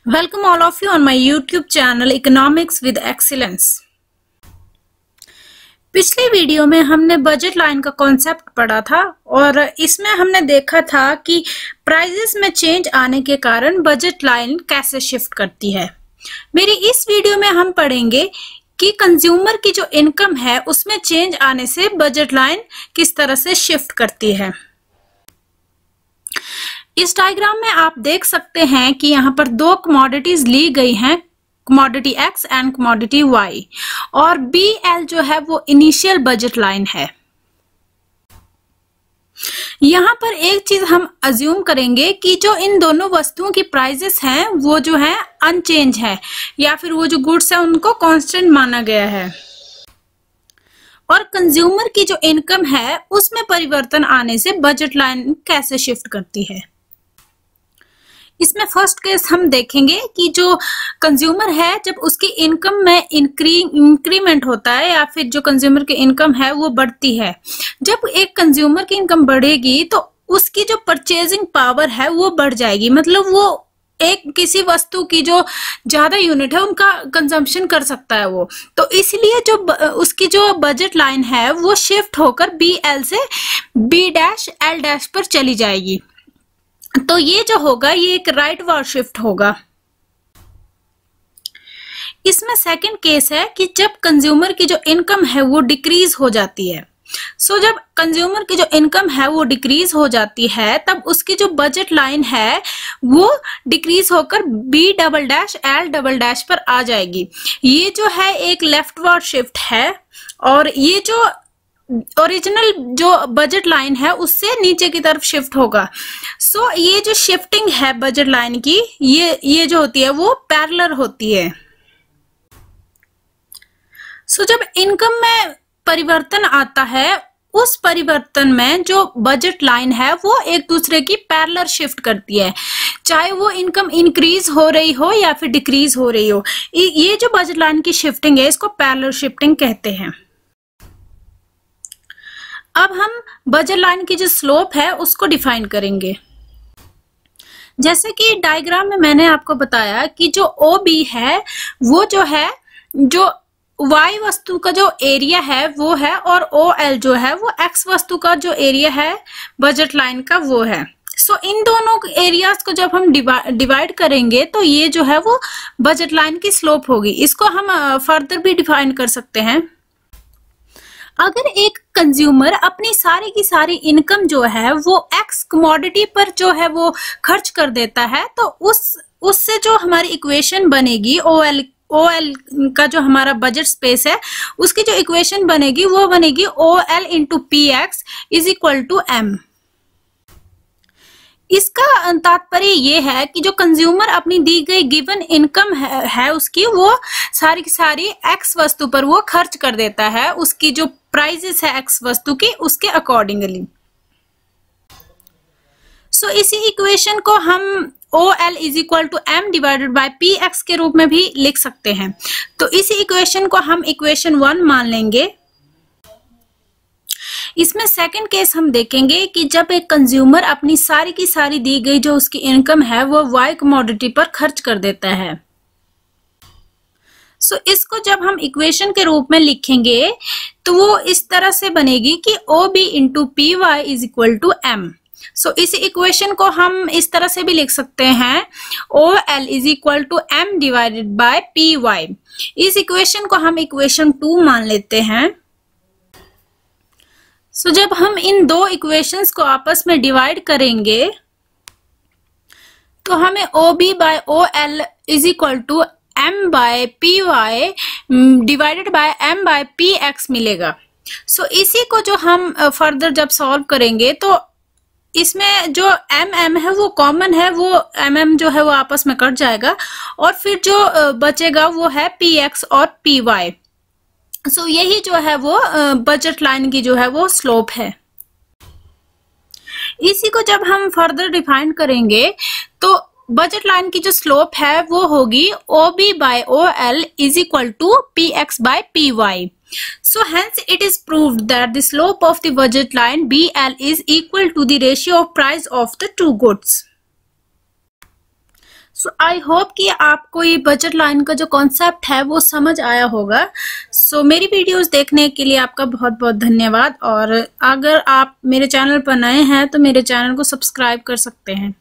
Welcome all of you on my YouTube channel Economics with Excellence। पिछले video में हमने budget line का concept पढ़ा था और इसमें हमने देखा था कि प्राइसेस में चेंज आने के कारण बजट लाइन कैसे शिफ्ट करती है। मेरी इस वीडियो में हम पढ़ेंगे कि कंज्यूमर की जो इनकम है उसमें चेंज आने से बजट लाइन किस तरह से शिफ्ट करती है। इस डायग्राम में आप देख सकते हैं कि यहाँ पर दो कमोडिटीज ली गई हैं, commodity X and commodity Y, और BL जो है वो इनिशियल बजट लाइन है। यहाँ पर एक चीज हम अज्यूम करेंगे कि जो इन दोनों वस्तुओं की प्राइसेस हैं वो जो है अनचेंज है, या फिर वो जो गुड्स है उनको कांस्टेंट माना गया है, और कंज्यूमर की जो इनकम है उसमें परिवर्तन आने से बजट लाइन कैसे शिफ्ट करती है। इसमें फर्स्ट केस हम देखेंगे कि जो कंज्यूमर है जब उसकी इनकम में इंक्रीमेंट होता है या फिर जो कंज्यूमर की इनकम है वो बढ़ती है। जब एक कंज्यूमर की इनकम बढ़ेगी तो उसकी जो परचेजिंग पावर है वो बढ़ जाएगी, मतलब वो एक किसी वस्तु की जो ज्यादा यूनिट है उनका कंजम्पशन कर सकता है वो, तो इसलिए जो उसकी जो बजट लाइन है वो शिफ्ट होकर BL से B-L- पर चली जाएगी। तो ये जो होगा ये एक राइटवर्ड शिफ्ट होगा। इसमें सेकंड केस है कि जब कंज्यूमर की जो इनकम है वो डिक्रीज हो जाती है। जब कंज्यूमर की जो इनकम है वो डिक्रीज हो जाती है तब उसकी जो बजट लाइन है वो डिक्रीज होकर B-L- पर आ जाएगी। ये जो है एक लेफ्टवर्ड शिफ्ट है और ये जो ओरिजिनल जो बजट लाइन है उससे नीचे की तरफ शिफ्ट होगा। ये जो शिफ्टिंग है बजट लाइन की ये जो होती है वो पैरेलल होती है। जब इनकम में परिवर्तन आता है उस परिवर्तन में जो बजट लाइन है वो एक दूसरे की पैरेलल शिफ्ट करती है, चाहे वो इनकम इंक्रीज हो रही हो या फिर डिक्रीज हो रही हो। ये जो बजट लाइन की शिफ्टिंग है इसको पैरेलल शिफ्टिंग कहते हैं। अब हम बजट लाइन की जो स्लोप है उसको डिफाइन करेंगे। जैसे कि डायग्राम में मैंने आपको बताया कि जो OB है वो जो है जो Y वस्तु का जो एरिया है वो है, और OL जो है वो X वस्तु का जो एरिया है बजट लाइन का वो है। इन दोनों एरियाज को जब हम डिवाइड करेंगे तो ये जो है वो बजट लाइन की स्लोप होगी। इसको हम फर्दर भी डिफाइन कर सकते हैं। अगर एक कंज्यूमर अपनी सारी की सारी इनकम जो है वो X कमोडिटी पर जो है वो खर्च कर देता है तो उससे जो हमारी इक्वेशन बनेगी OL का जो हमारा बजट स्पेस है उसकी जो इक्वेशन बनेगी वो बनेगी OL × PX = M। इसका तात्पर्य ये है कि जो कंज्यूमर अपनी दी गई गिवन इनकम है उसकी वो सारी की सारी X वस्तु पर वो खर्च कर देता है, उसकी जो प्राइसेस है X वस्तु की उसके अकॉर्डिंगली। इसी इक्वेशन को हम OL = M/PX के रूप में भी लिख सकते हैं। तो इसी इक्वेशन को हम इक्वेशन 1 मान लेंगे। इसमें सेकंड केस हम देखेंगे कि जब एक कंज्यूमर अपनी सारी की सारी दी गई जो उसकी इनकम है वो Y कमोडिटी पर खर्च कर देता है। इसको जब हम इक्वेशन के रूप में लिखेंगे तो वो इस तरह से बनेगी कि OB × PY = M। इस इक्वेशन को हम इस तरह से भी लिख सकते हैं OL = M/PY। इस इक्वेशन को हम इक्वेशन 2 मान लेते हैं। जब हम इन दो इक्वेशंस को आपस में डिवाइड करेंगे तो हमें OB/OL = M/PY / M/PX मिलेगा। इसी को जो हम फर्दर जब सॉल्व करेंगे तो इसमें जो MM है वो कॉमन है, वो MM जो है वो आपस में कट जाएगा और फिर जो बचेगा वो है PX और PY। यही जो है वो बजट लाइन की जो है वो स्लोप है। इसी को जब हम फर्दर डिफाइन करेंगे तो बजट लाइन की जो स्लोप है वो होगी OB/OL = PX/PY। Hence it is proved that the slope of the budget line BL is equal to the ratio of price of the two goods. So I hope कि आपको ये budget line का जो concept है वो समझ आया होगा। सो मेरी वीडियोस देखने के लिए आपका बहुत बहुत धन्यवाद, और अगर आप मेरे चैनल पर नए हैं तो मेरे चैनल को सब्सक्राइब कर सकते हैं।